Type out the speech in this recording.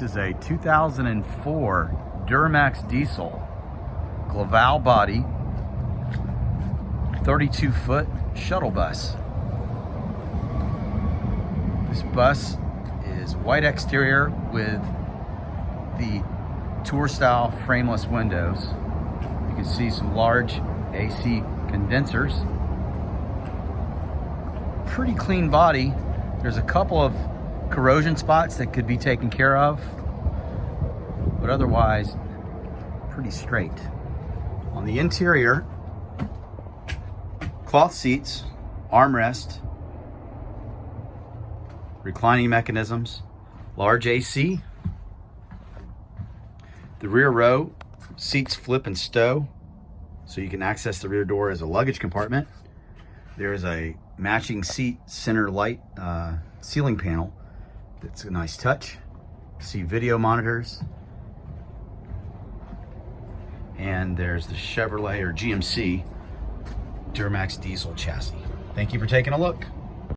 This is a 2004 Duramax diesel, Glaval body, 32-foot shuttle bus. This bus is white exterior with the tour-style frameless windows. You can see some large AC condensers. Pretty clean body. There's a couple of corrosion spots that could be taken care of, but otherwise pretty straight. On the interior, cloth seats, armrest, reclining mechanisms, large AC. The rear row seats flip and stow, so you can access the rear door as a luggage compartment. There is a matching seat center light ceiling panel. That's a nice touch. See video monitors. And there's the Chevrolet or GMC Duramax diesel chassis. Thank you for taking a look.